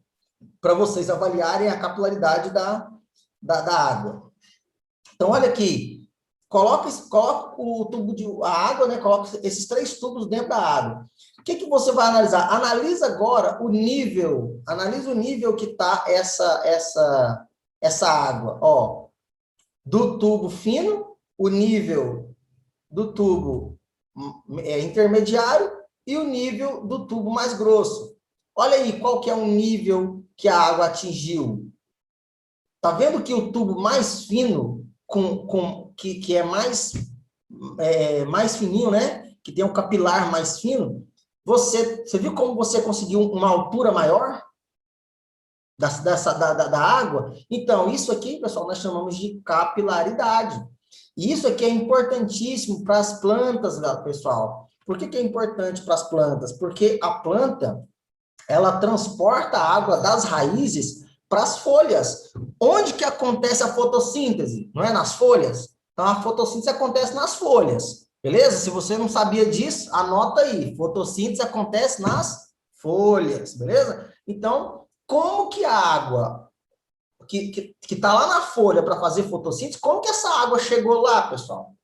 para vocês avaliarem a capilaridade da água. Então, olha aqui. Coloca o tubo a água, né? Coloca esses 3 tubos dentro da água. O que você vai analisar? Analisa agora o nível. Analisa o nível que está essa água. Ó, do tubo fino, o nível do tubo intermediário e o nível do tubo mais grosso. Olha aí qual que é o nível que a água atingiu. Tá vendo que o tubo mais fino, que é mais fininho, né? Que tem um capilar mais fino, você viu como você conseguiu uma altura maior da água? Então, isso aqui, pessoal, nós chamamos de capilaridade. E isso aqui é importantíssimo para as plantas, pessoal. Por que é importante para as plantas? Porque a planta, ela transporta a água das raízes para as folhas. Onde que acontece a fotossíntese? Não é nas folhas? Então, a fotossíntese acontece nas folhas. Beleza? Se você não sabia disso, anota aí. Fotossíntese acontece nas folhas. Beleza? Então, como que a água que está lá na folha para fazer fotossíntese, como que essa água chegou lá, pessoal?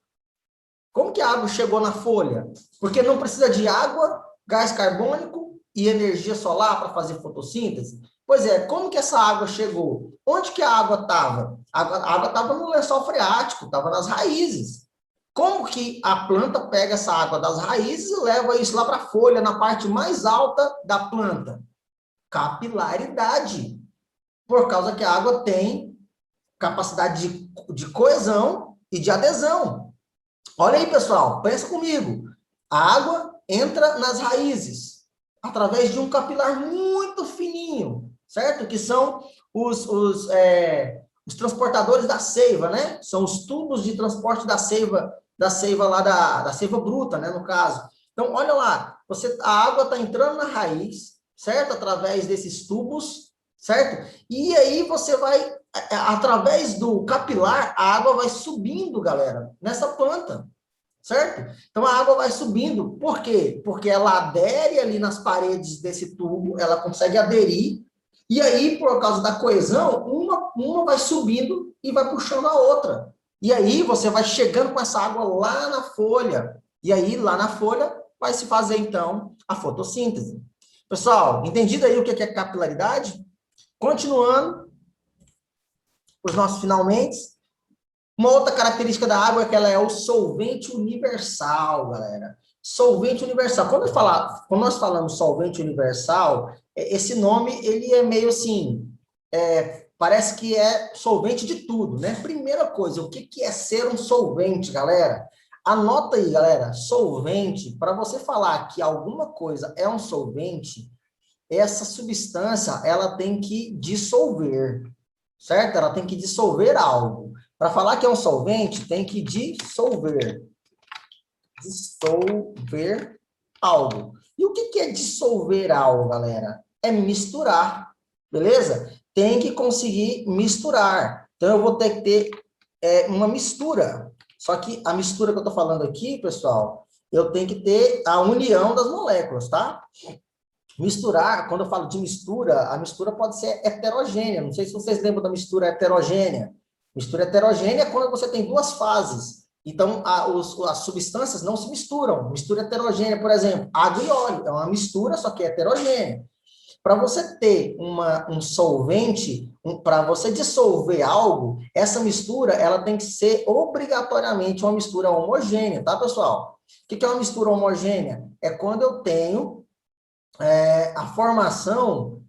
Como que a água chegou na folha? Porque não precisa de água, gás carbônico e energia solar para fazer fotossíntese? Pois é, como que essa água chegou? Onde que a água estava? A água estava no lençol freático, estava nas raízes. Como que a planta pega essa água das raízes e leva isso lá para a folha, na parte mais alta da planta? Capilaridade. Por causa que a água tem capacidade de coesão e de adesão. Olha aí, pessoal, pensa comigo. A água entra nas raízes através de um capilar muito fininho, certo? Que são os transportadores da seiva, né? São os tubos de transporte da seiva lá da seiva bruta, né? No caso. Então, olha lá, a água está entrando na raiz, certo? Através desses tubos, certo? E aí você vai, através do capilar, a água vai subindo, galera, nessa planta, certo? Então a água vai subindo. Por quê? Porque ela adere ali nas paredes desse tubo, ela consegue aderir, e aí, por causa da coesão, uma vai subindo e vai puxando a outra. E aí você vai chegando com essa água lá na folha. E aí, lá na folha, vai se fazer, então, a fotossíntese. Pessoal, entendido aí o que é capilaridade? Continuando, os nossos finalmente. Uma outra característica da água é que ela é o solvente universal, galera. Solvente universal. Quando nós falamos solvente universal, esse nome ele é meio assim, parece que é solvente de tudo, né? Primeira coisa, o que é ser um solvente, galera? Anota aí, galera. Solvente, para você falar que alguma coisa é um solvente, essa substância ela tem que dissolver, certo? Ela tem que dissolver algo. Para falar que é um solvente, tem que dissolver. Dissolver algo. E o que é dissolver algo, galera? É misturar, beleza? Tem que conseguir misturar. Então, eu vou ter que ter uma mistura. Só que a mistura que eu estou falando aqui, pessoal, eu tenho que ter a união das moléculas, tá? Misturar, quando eu falo de mistura, a mistura pode ser heterogênea. Não sei se vocês lembram da mistura heterogênea. Mistura heterogênea é quando você tem 2 fases. Então, as substâncias não se misturam. Mistura heterogênea, por exemplo, água e óleo. É uma mistura, só que é heterogênea. Para você ter um solvente, para você dissolver algo, essa mistura ela tem que ser obrigatoriamente uma mistura homogênea, tá, pessoal? O que é uma mistura homogênea? É quando eu tenho a formação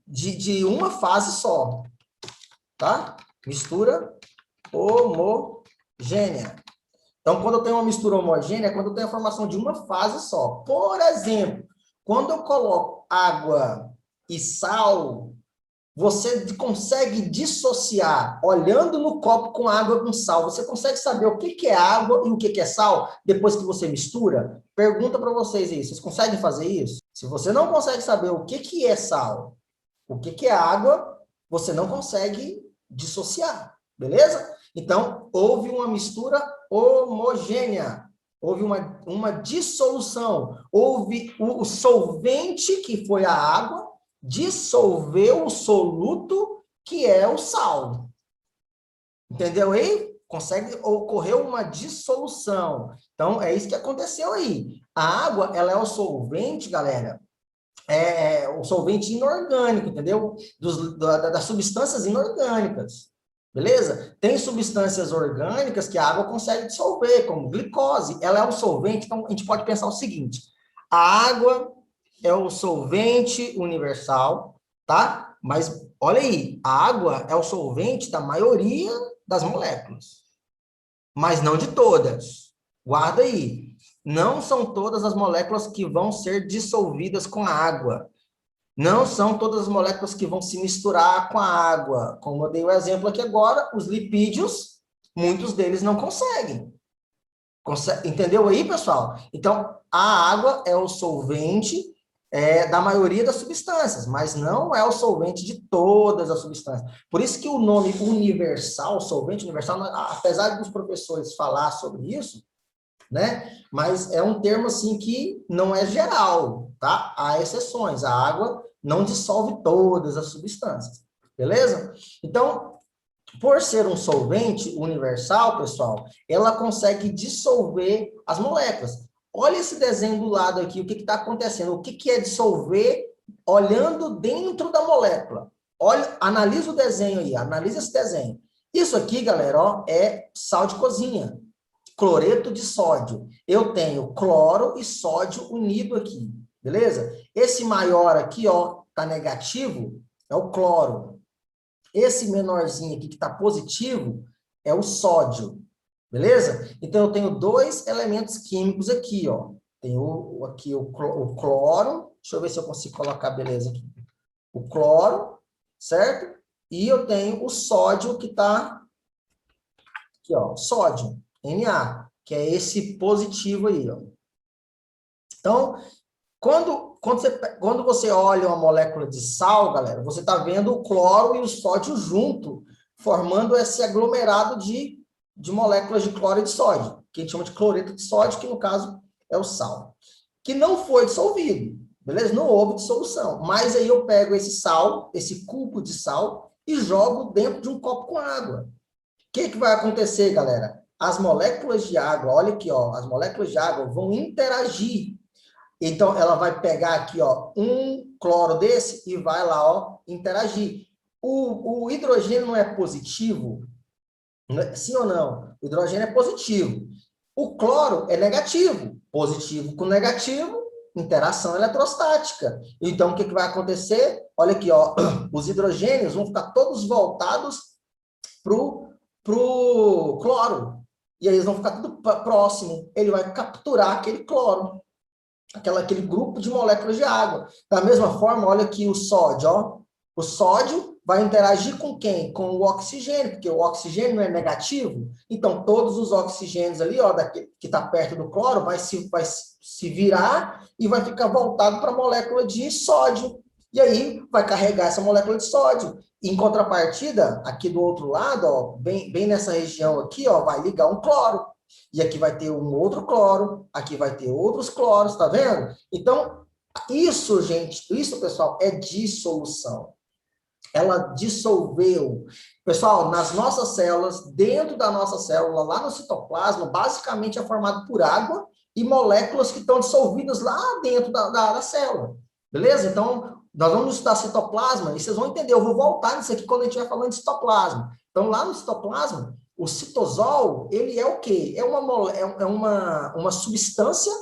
de uma fase só, tá? Mistura homogênea. Então, quando eu tenho uma mistura homogênea, é quando eu tenho a formação de uma fase só. Por exemplo, quando eu coloco água e sal, você consegue dissociar, olhando no copo com água com sal, você consegue saber o que é água e o que é sal depois que você mistura? Pergunta para vocês aí, vocês conseguem fazer isso? Se você não consegue saber o que é sal, o que é água, você não consegue dissociar, beleza? Então, houve uma mistura homogênea, houve uma dissolução, houve o solvente, que foi a água, dissolveu o soluto, que é o sal. Entendeu aí? Ocorreu uma dissolução. Então, é isso que aconteceu aí. A água, ela é o solvente, galera, o solvente inorgânico, entendeu? Das substâncias inorgânicas. Beleza? Tem substâncias orgânicas que a água consegue dissolver, como glicose. Ela é um solvente, então a gente pode pensar o seguinte: a água é o solvente universal, tá? Mas olha aí, a água é o solvente da maioria das moléculas, mas não de todas. Guarda aí. Não são todas as moléculas que vão ser dissolvidas com a água. Não são todas as moléculas que vão se misturar com a água. Como eu dei o exemplo aqui agora, os lipídios, muitos deles não conseguem. Entendeu aí, pessoal? Então, a água é o solvente da maioria das substâncias, mas não é o solvente de todas as substâncias. Por isso que o nome universal, solvente universal, apesar dos professores falar sobre isso, né? Mas é um termo assim que não é geral, tá? Há exceções. A água não dissolve todas as substâncias, beleza? Então, por ser um solvente universal, pessoal, ela consegue dissolver as moléculas. Olha esse desenho do lado aqui, o que está acontecendo? O que é dissolver olhando dentro da molécula? Olha, analisa o desenho aí, analisa esse desenho. Isso aqui, galera, ó, é sal de cozinha, cloreto de sódio. Eu tenho cloro e sódio unido aqui, beleza? Esse maior aqui, ó, tá negativo, é o cloro. Esse menorzinho aqui que está positivo é o sódio, beleza? Então, eu tenho dois elementos químicos aqui, ó. Tenho aqui o cloro, deixa eu ver se eu consigo colocar beleza aqui. O cloro, certo? E eu tenho o sódio que está aqui, ó, sódio, Na, que é esse positivo aí, ó. Então, quando você olha uma molécula de sal, galera, você está vendo o cloro e o sódio junto, formando esse aglomerado de moléculas de cloro e de sódio, que a gente chama de cloreto de sódio, que no caso é o sal, que não foi dissolvido, beleza? Não houve dissolução, mas aí eu pego esse sal, esse cubo de sal, e jogo dentro de um copo com água. O que vai acontecer, galera? As moléculas de água, olha aqui, ó, as moléculas de água vão interagir. Então, ela vai pegar aqui, ó, um cloro desse e vai lá, ó, interagir. O hidrogênio não é positivo? Sim ou não? O hidrogênio é positivo. O cloro é negativo. Positivo com negativo, interação eletrostática. Então, o que vai acontecer? Olha aqui, ó, os hidrogênios vão ficar todos voltados pro cloro. E aí eles vão ficar tudo próximo. Ele vai capturar aquele cloro. Aquele grupo de moléculas de água. Da mesma forma, olha aqui o sódio, ó. O sódio vai interagir com quem? Com o oxigênio, porque o oxigênio é negativo. Então, todos os oxigênios ali, ó, que está perto do cloro, vai se virar e vai ficar voltado para a molécula de sódio. E aí, vai carregar essa molécula de sódio. Em contrapartida, aqui do outro lado, ó, bem nessa região aqui, ó, vai ligar um cloro. E aqui vai ter um outro cloro, aqui vai ter outros cloros, tá vendo? Então, isso, gente, isso, pessoal, é dissolução. Ela dissolveu. Pessoal, nas nossas células, dentro da nossa célula, lá no citoplasma, basicamente é formado por água e moléculas que estão dissolvidas lá dentro da célula. Beleza? Então, nós vamos estudar citoplasma e vocês vão entender. Eu vou voltar nisso aqui quando a gente estiver falando de citoplasma. Então, lá no citoplasma, o citosol, ele é o quê? É uma substância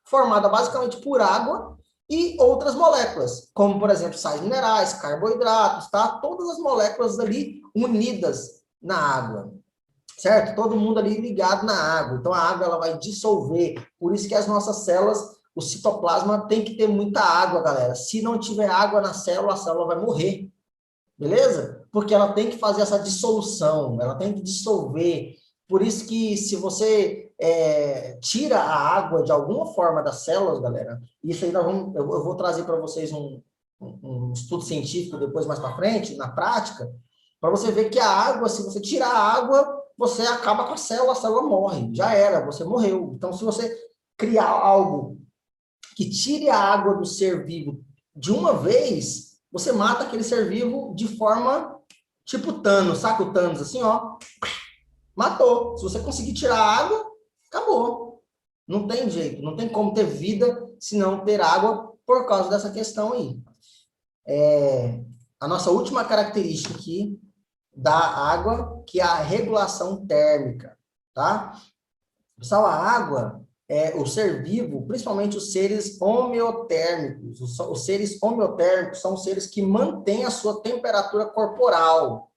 formada basicamente por água e outras moléculas, como, por exemplo, sais minerais, carboidratos, tá? Todas as moléculas ali unidas na água, certo? Todo mundo ali ligado na água. Então, a água ela vai dissolver. Por isso que as nossas células, o citoplasma tem que ter muita água, galera. Se não tiver água na célula, a célula vai morrer. Beleza? Porque ela tem que fazer essa dissolução, ela tem que dissolver. Por isso que se você tira a água de alguma forma das células, galera, isso aí eu vou trazer para vocês um estudo científico depois mais para frente, na prática, para você ver que a água, se você tirar a água, você acaba com a célula morre, já era, você morreu. Então, se você criar algo que tire a água do ser vivo de uma vez, você mata aquele ser vivo de forma tipo Thanos, saca o Thanos assim, ó, matou. Se você conseguir tirar a água, acabou. Não tem jeito, não tem como ter vida se não ter água por causa dessa questão aí. A nossa última característica aqui da água, que é a regulação térmica, tá? Pessoal, a água, o ser vivo, principalmente os seres homeotérmicos, os seres homeotérmicos são os seres que mantêm a sua temperatura corporal.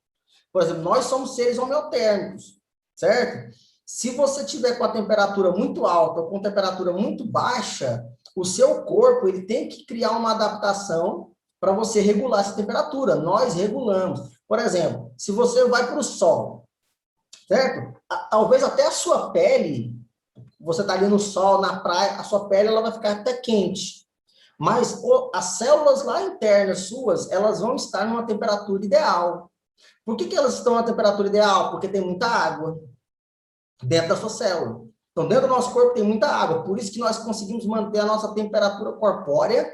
Por exemplo, nós somos seres homeotérmicos, certo? Se você tiver com a temperatura muito alta ou com temperatura muito baixa, o seu corpo ele tem que criar uma adaptação para você regular essa temperatura. Nós regulamos. Por exemplo, se você vai para o sol, certo? Talvez até a sua pele, você está ali no sol, na praia, a sua pele ela vai ficar até quente. Mas as células lá internas suas, elas vão estar numa temperatura ideal. Por que elas estão na temperatura ideal? Porque tem muita água dentro da sua célula. Então, dentro do nosso corpo tem muita água. Por isso que nós conseguimos manter a nossa temperatura corpórea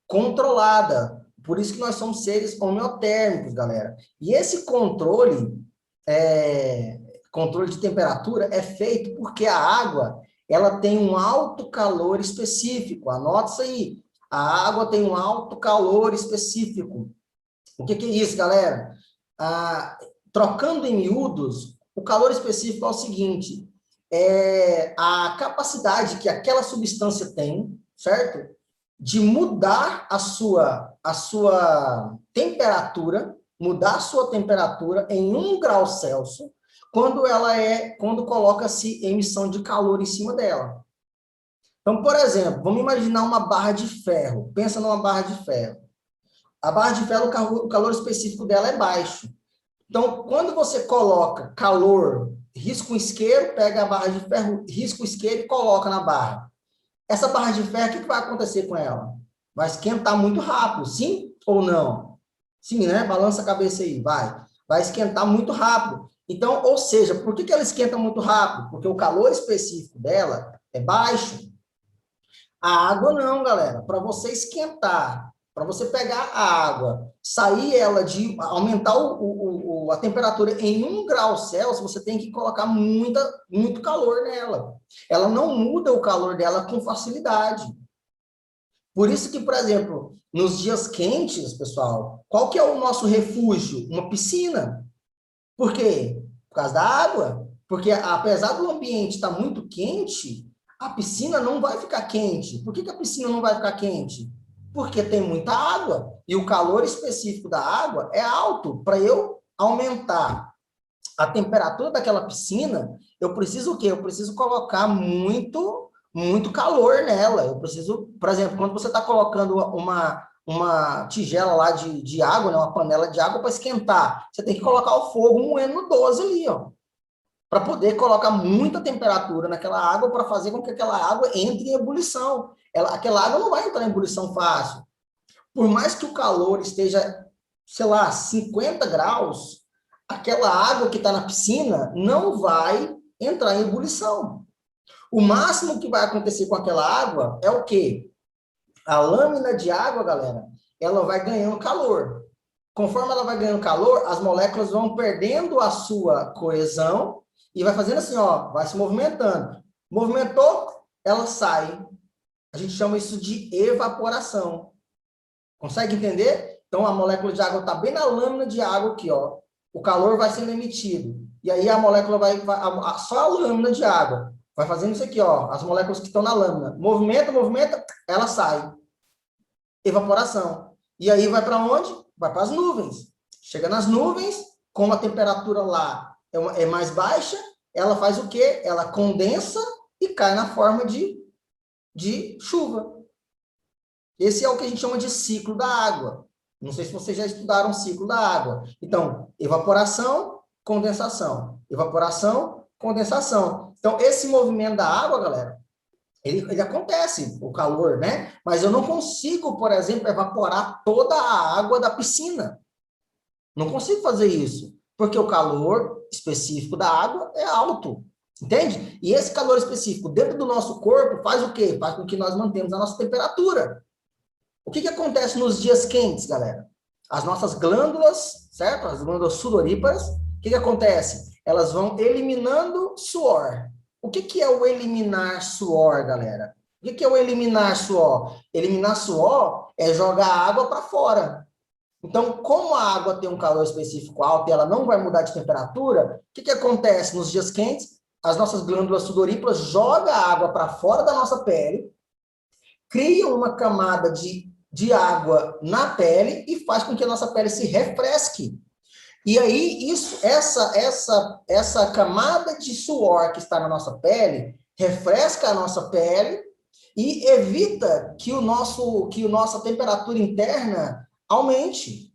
controlada. Por isso que nós somos seres homeotérmicos, galera. E esse controle de temperatura é feito porque a água ela tem um alto calor específico. Anota isso aí. A água tem um alto calor específico. O que é isso, galera? Trocando em miúdos, o calor específico é o seguinte, a capacidade que aquela substância tem, certo? De mudar a sua temperatura, mudar a sua temperatura em 1 grau Celsius, quando coloca-se emissão de calor em cima dela. Então, por exemplo, vamos imaginar uma barra de ferro. Pensa numa barra de ferro. A barra de ferro, o calor específico dela é baixo. Então, quando você coloca calor, risca um isqueiro, pega a barra de ferro, risca o isqueiro e coloca na barra. Essa barra de ferro, o que vai acontecer com ela? Vai esquentar muito rápido, sim ou não? Sim, né? Balança a cabeça aí, vai. Vai esquentar muito rápido. Então, ou seja, por que ela esquenta muito rápido? Porque o calor específico dela é baixo. A água não, galera. Para você esquentar, para você pegar a água, sair ela aumentar a temperatura em 1 grau Celsius, você tem que colocar muito calor nela. Ela não muda o calor dela com facilidade. Por isso que, por exemplo, nos dias quentes, pessoal, qual que é o nosso refúgio? Uma piscina. Por quê? Por causa da água. Porque apesar do ambiente estar muito quente, a piscina não vai ficar quente. Por que a piscina não vai ficar quente? Porque tem muita água. E o calor específico da água é alto. Para eu aumentar a temperatura daquela piscina, eu preciso o quê? Eu preciso colocar muito calor nela. Eu preciso, por exemplo, quando você está colocando uma tigela lá de água, né, uma panela de água para esquentar, você tem que colocar o fogo moendo no 12 ali, ó, para poder colocar muita temperatura naquela água para fazer com que aquela água entre em ebulição. Aquela água não vai entrar em ebulição fácil. Por mais que o calor esteja, sei lá, 50 graus, aquela água que está na piscina não vai entrar em ebulição. O máximo que vai acontecer com aquela água é o quê? A lâmina de água, galera, ela vai ganhando calor. Conforme ela vai ganhando calor, as moléculas vão perdendo a sua coesão e vai fazendo assim, ó, vai se movimentando. Movimentou, ela sai. A gente chama isso de evaporação. Consegue entender? Então, a molécula de água está bem na lâmina de água aqui, ó. O calor vai sendo emitido. E aí a molécula só a lâmina de água. Vai fazendo isso aqui, ó. As moléculas que estão na lâmina. Movimenta, ela sai. Evaporação. E aí vai para onde? Vai para as nuvens. Chega nas nuvens, como a temperatura lá é mais baixa, ela faz o quê? Ela condensa e cai na forma de de chuva. Esse é o que a gente chama de ciclo da água. Não sei se vocês já estudaram o ciclo da água. Então, evaporação, condensação. Evaporação, condensação. Então, esse movimento da água, galera, ele acontece, o calor, né? Mas eu não consigo, por exemplo, evaporar toda a água da piscina. Não consigo fazer isso, porque o calor específico da água é alto, entende? E esse calor específico dentro do nosso corpo faz o quê? Faz com que nós mantemos a nossa temperatura. O que acontece nos dias quentes, galera? As nossas glândulas, certo? As glândulas sudoríparas, o que acontece? Elas vão eliminando suor. O que é o eliminar suor, galera? O que é o eliminar suor? Eliminar suor é jogar a água para fora. Então, como a água tem um calor específico alto e ela não vai mudar de temperatura, o que acontece nos dias quentes? As nossas glândulas sudoríparas jogam a água para fora da nossa pele, criam uma camada de água na pele e faz com que a nossa pele se refresque. E aí, essa camada de suor que está na nossa pele, refresca a nossa pele e evita que nossa temperatura interna aumente.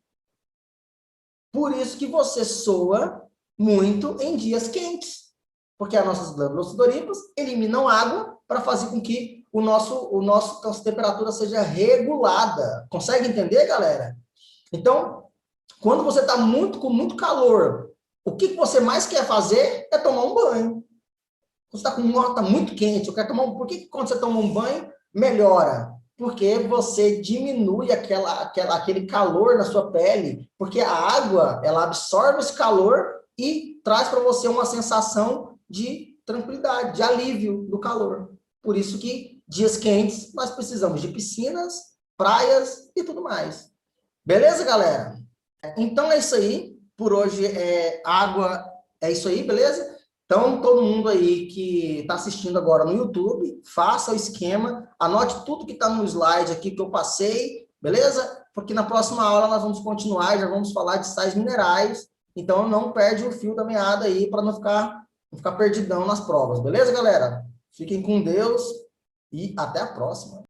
Por isso que você soa muito em dias quentes, porque as nossas glândulas sudoríparas eliminam água para fazer com que nossa temperatura seja regulada. Consegue entender, galera? Então, quando você está com muito calor, o que você mais quer fazer é tomar um banho. Você está com tá muito quente, eu quero tomar Por que quando você toma um banho, melhora? Porque você diminui aquele calor na sua pele, porque a água, ela absorve esse calor e traz para você uma sensação de tranquilidade, de alívio do calor. Por isso que dias quentes, nós precisamos de piscinas, praias e tudo mais. Beleza, galera? Então é isso aí. Por hoje, água é isso aí, beleza? Então, todo mundo aí que está assistindo agora no YouTube, faça o esquema, anote tudo que está no slide aqui que eu passei, beleza? Porque na próxima aula nós vamos continuar, já vamos falar de sais minerais, então não perde o fio da meada aí para não ficar perdidão nas provas, beleza, galera? Fiquem com Deus e até a próxima.